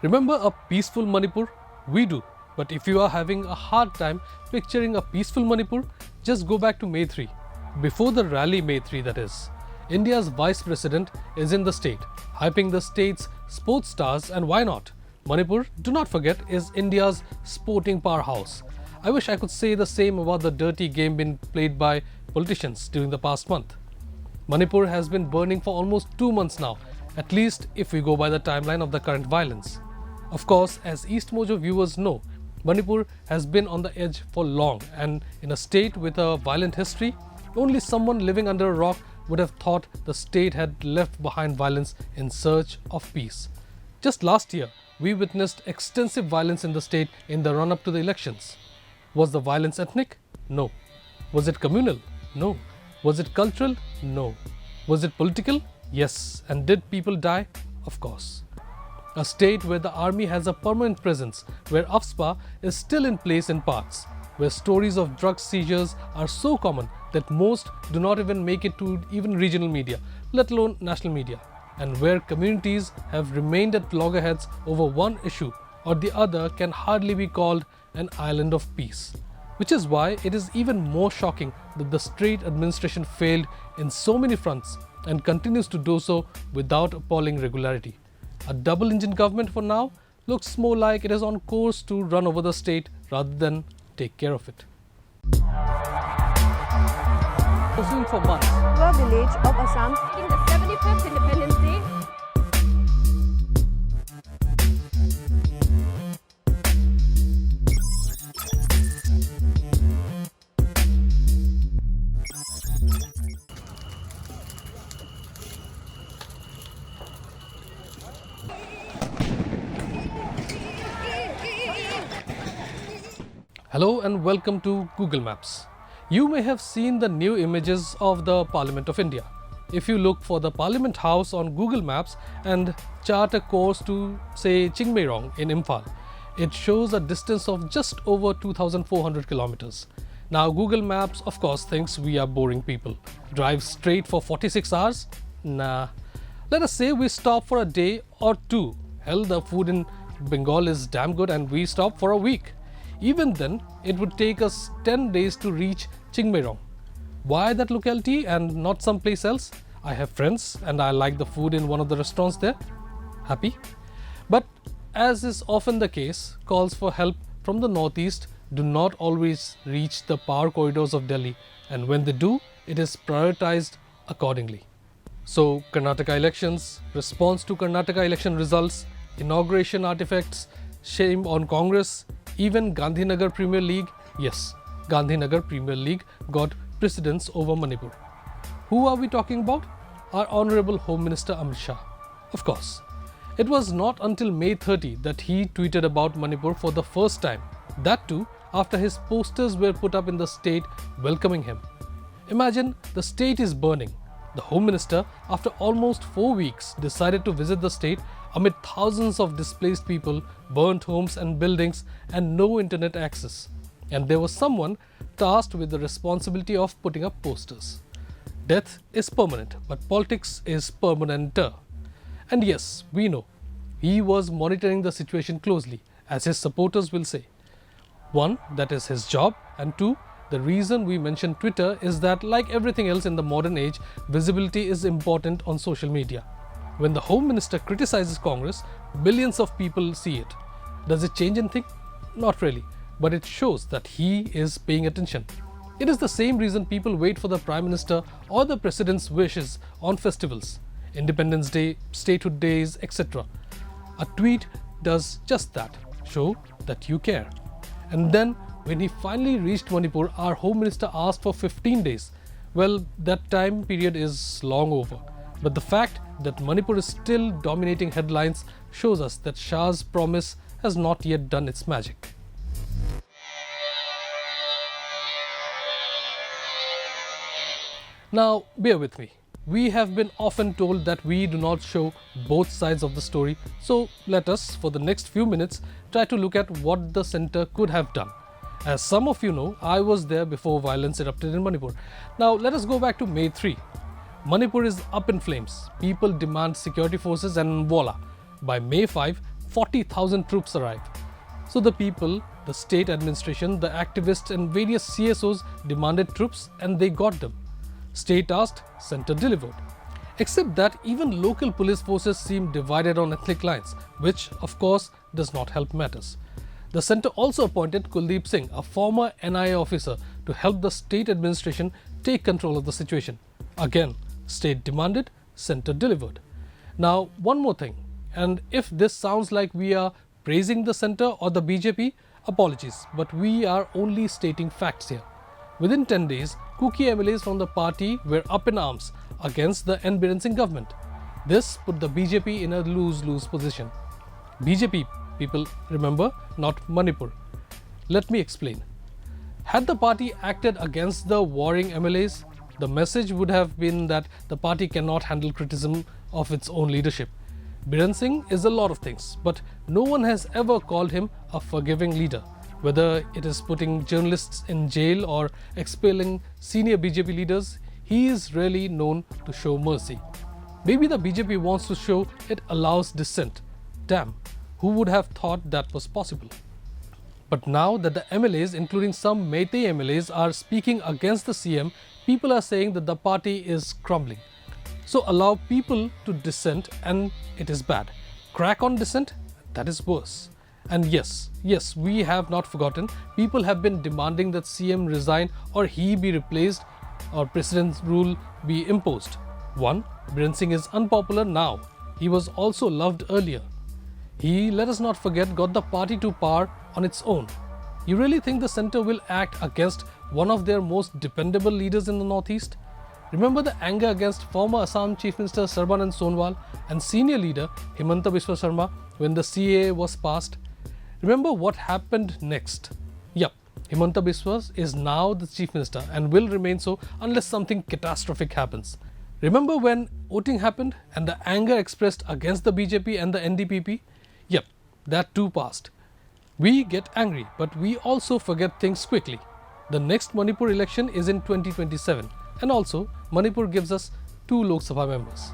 Remember a peaceful Manipur? We do. But if you are having a hard time picturing a peaceful Manipur, just go back to May 3. Before the rally May 3 that is. India's Vice President is in the state, hyping the state's sports stars, and why not? Manipur, do not forget, is India's sporting powerhouse. I wish I could say the same about the dirty game being played by politicians during the past month. Manipur has been burning for almost 2 months now, at least if we go by the timeline of the current violence. Of course, as EastMojo viewers know, Manipur has been on the edge for long, and in a state with a violent history, only someone living under a rock would have thought the state had left behind violence in search of peace. Just last year, we witnessed extensive violence in the state in the run-up to the elections. Was the violence ethnic? No. Was it communal? No. Was it cultural? No. Was it political? Yes. And did people die? Of course. A state where the army has a permanent presence, where AFSPA is still in place in parts, where stories of drug seizures are so common that most do not even make it to even regional media, let alone national media, and where communities have remained at loggerheads over one issue or the other can hardly be called an island of peace. Which is why it is even more shocking that the state administration failed in so many fronts and continues to do so without appalling regularity. A double-engine government for now looks more like it is on course to run over the state rather than take care of it. Pursuing for months. A village of Assam In the 75th Independence Day, Hello and welcome to Google Maps. You may have seen the new images of the Parliament of India. If you look for the Parliament House on Google Maps and chart a course to, say, Chingmeirong in Imphal, it shows a distance of just over 2,400 kilometers. Now, Google Maps, of course, thinks we are boring people. Drive straight for 46 hours? Nah. Let us say we stop for a day or two. Hell, the food in Bengal is damn good and we stop for a week. Even then, it would take us 10 days to reach Chingmeirong. Why that locality and not someplace else? I have friends and I like the food in one of the restaurants there. Happy? But as is often the case, calls for help from the northeast do not always reach the power corridors of Delhi, and when they do, it is prioritized accordingly. So, Karnataka elections, response to Karnataka election results, inauguration artifacts, shame on Congress, even Gandhinagar Premier League, yes, Gandhinagar Premier League got precedence over Manipur. Who are we talking about? Our Honorable Home Minister Amit Shah. Of course. It was not until May 30 that he tweeted about Manipur for the first time. That too, after his posters were put up in the state welcoming him. Imagine the state is burning. The Home Minister, after almost 4 weeks, decided to visit the state amid thousands of displaced people, burnt homes and buildings, and no internet access. And there was someone tasked with the responsibility of putting up posters. Death is permanent, but politics is permanenter. And yes, we know, he was monitoring the situation closely, as his supporters will say. One, that is his job, and two, the reason we mention Twitter is that, like everything else in the modern age, visibility is important on social media. When the Home Minister criticizes Congress, billions of people see it. Does it change anything? Not really, but it shows that he is paying attention. It is the same reason people wait for the Prime Minister or the President's wishes on festivals, Independence Day, Statehood Days, etc. A tweet does just that, show that you care. And then, when he finally reached Manipur, our Home Minister asked for 15 days. Well, that time period is long over. But the fact that Manipur is still dominating headlines shows us that Shah's promise has not yet done its magic. Now, bear with me. We have been often told that we do not show both sides of the story, so let us, for the next few minutes, try to look at what the centre could have done. As some of you know, I was there before violence erupted in Manipur. Now, let us go back to May 3. Manipur is up in flames. People demand security forces and voila. By May 5, 40,000 troops arrive. So the people, the state administration, the activists and various CSOs demanded troops and they got them. State asked, center delivered. Except that even local police forces seem divided on ethnic lines, which of course does not help matters. The centre also appointed Kuldeep Singh, a former NIA officer, to help the state administration take control of the situation. Again, state demanded, centre delivered. Now, one more thing, and if this sounds like we are praising the centre or the BJP, apologies, but we are only stating facts here. Within 10 days, Kuki MLAs from the party were up in arms against the N. Biren Singh government. This put the BJP in a lose-lose position. BJP, people remember, not Manipur. Let me explain. Had the party acted against the warring MLAs, the message would have been that the party cannot handle criticism of its own leadership. Biren Singh is a lot of things, but no one has ever called him a forgiving leader. Whether it is putting journalists in jail or expelling senior BJP leaders, he is really known to show mercy. Maybe the BJP wants to show it allows dissent. Damn, who would have thought that was possible? But now that the MLAs, including some Meitei MLAs, are speaking against the CM, people are saying that the party is crumbling. So allow people to dissent and it is bad. Crack on dissent, that is worse. And yes, we have not forgotten. People have been demanding that CM resign or he be replaced or president's rule be imposed. One, Biren Singh is unpopular now. He was also loved earlier. He, let us not forget, got the party to power on its own. You really think the centre will act against one of their most dependable leaders in the Northeast? Remember the anger against former Assam Chief Minister Sarbanand Sonowal and senior leader Himanta Biswa Sarma when the CAA was passed? Remember what happened next? Yup, Himanta Biswa is now the Chief Minister and will remain so unless something catastrophic happens. Remember when voting happened and the anger expressed against the BJP and the NDPP? Yep, that too passed. We get angry, but we also forget things quickly. The next Manipur election is in 2027 and also Manipur gives us 2 Lok Sabha members.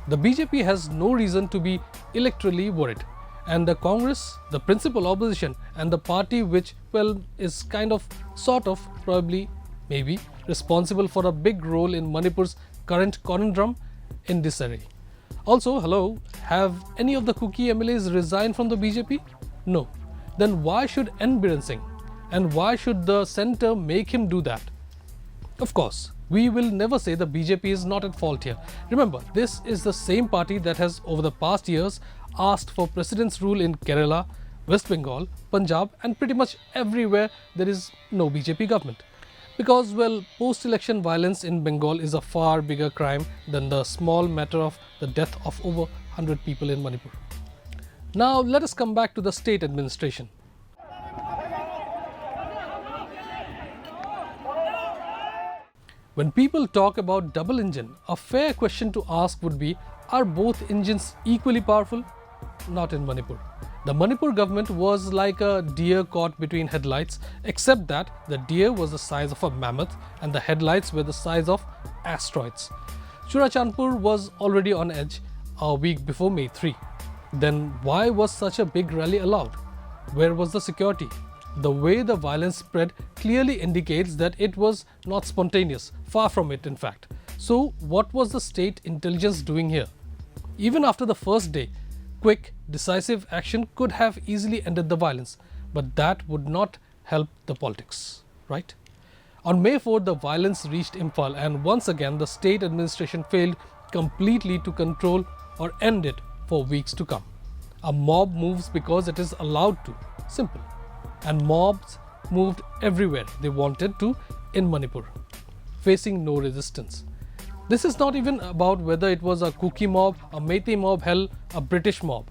The BJP has no reason to be electorally worried. And the Congress, the principal opposition and the party which, well, is kind of, sort of, probably, maybe, responsible for a big role in Manipur's current conundrum in disarray. Also, hello, have any of the Kuki MLAs resigned from the BJP? No. Then why should N. Biren Singh? And why should the centre make him do that? Of course, we will never say the BJP is not at fault here. Remember, this is the same party that has over the past years asked for president's rule in Kerala, West Bengal, Punjab and pretty much everywhere there is no BJP government. Because, well, post-election violence in Bengal is a far bigger crime than the small matter of the death of over 100 people in Manipur. Now let us come back to the state administration. When people talk about double engine, a fair question to ask would be, are both engines equally powerful? Not in Manipur. The Manipur government was like a deer caught between headlights, except that the deer was the size of a mammoth and the headlights were the size of asteroids. Churachandpur was already on edge a week before May 3. Then why was such a big rally allowed? Where was the security? The way the violence spread clearly indicates that it was not spontaneous, far from it in fact. So what was the state intelligence doing here? Even after the first day, quick, decisive action could have easily ended the violence, but that would not help the politics, right? On May 4, the violence reached Imphal and once again the state administration failed completely to control or end it for weeks to come. A mob moves because it is allowed to, simple. And mobs moved everywhere they wanted to in Manipur, facing no resistance. This is not even about whether it was a Kuki mob, a Meitei mob, hell, a British mob.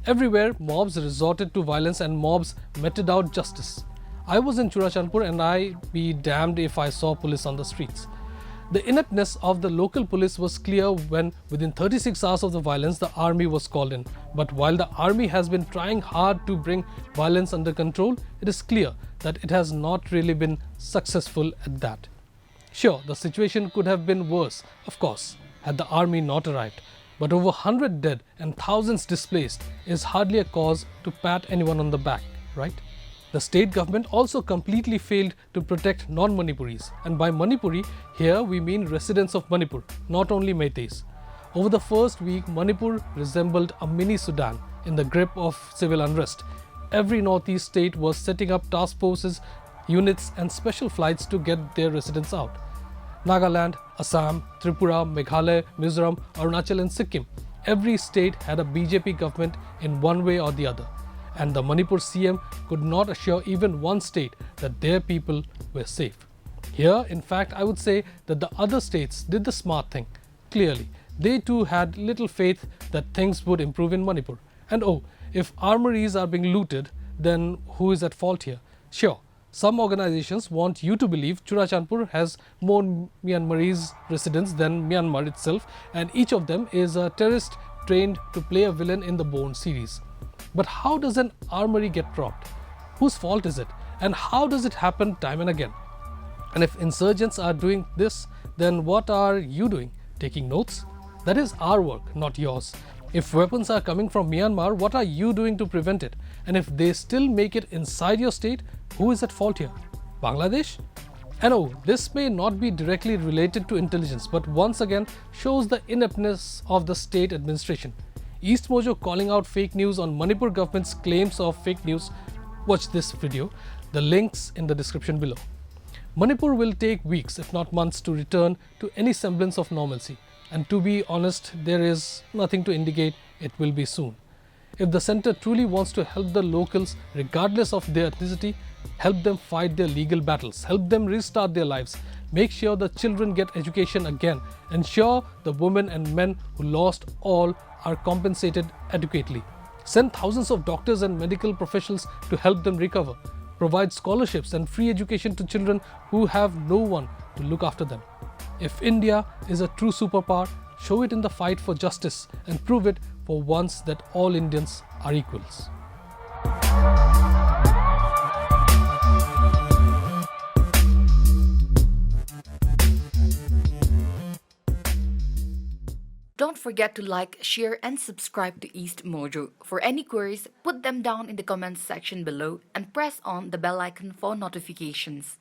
Everywhere, mobs resorted to violence and mobs meted out justice. I was in Churachandpur and I'd be damned if I saw police on the streets. The ineptness of the local police was clear when, within 36 hours of the violence, the army was called in. But while the army has been trying hard to bring violence under control, it is clear that it has not really been successful at that. Sure, the situation could have been worse, of course, had the army not arrived. But over 100 dead and thousands displaced is hardly a cause to pat anyone on the back, right? The state government also completely failed to protect non-Manipuris, and by Manipuri, here we mean residents of Manipur, not only Meiteis. Over the first week, Manipur resembled a mini Sudan in the grip of civil unrest. Every northeast state was setting up task forces, units and special flights to get their residents out. Nagaland, Assam, Tripura, Meghalaya, Mizoram, Arunachal and Sikkim. Every state had a BJP government in one way or the other. And the Manipur CM could not assure even one state that their people were safe. Here, in fact, I would say that the other states did the smart thing. Clearly, they too had little faith that things would improve in Manipur. And oh, if armories are being looted, then who is at fault here? Sure, some organizations want you to believe Churachandpur has more Myanmarese residents than Myanmar itself, and each of them is a terrorist trained to play a villain in the Bourne series. But how does an armory get robbed? Whose fault is it? And how does it happen time and again? And if insurgents are doing this, then what are you doing? Taking notes? That is our work, not yours. If weapons are coming from Myanmar, what are you doing to prevent it? And if they still make it inside your state, who is at fault here? Bangladesh? And oh, this may not be directly related to intelligence, but once again shows the ineptness of the state administration. EastMojo calling out fake news on Manipur government's claims of fake news. Watch this video. The links in the description below. Manipur will take weeks, if not months, to return to any semblance of normalcy. And to be honest, there is nothing to indicate it will be soon. If the center truly wants to help the locals, regardless of their ethnicity, help them fight their legal battles, help them restart their lives, make sure the children get education again, ensure the women and men who lost all are compensated adequately, send thousands of doctors and medical professionals to help them recover, provide scholarships and free education to children who have no one to look after them. If India is a true superpower, show it in the fight for justice and prove it for once that all Indians are equals. Don't forget to like, share and subscribe to EastMojo. For any queries, put them down in the comments section below and press on the bell icon for notifications.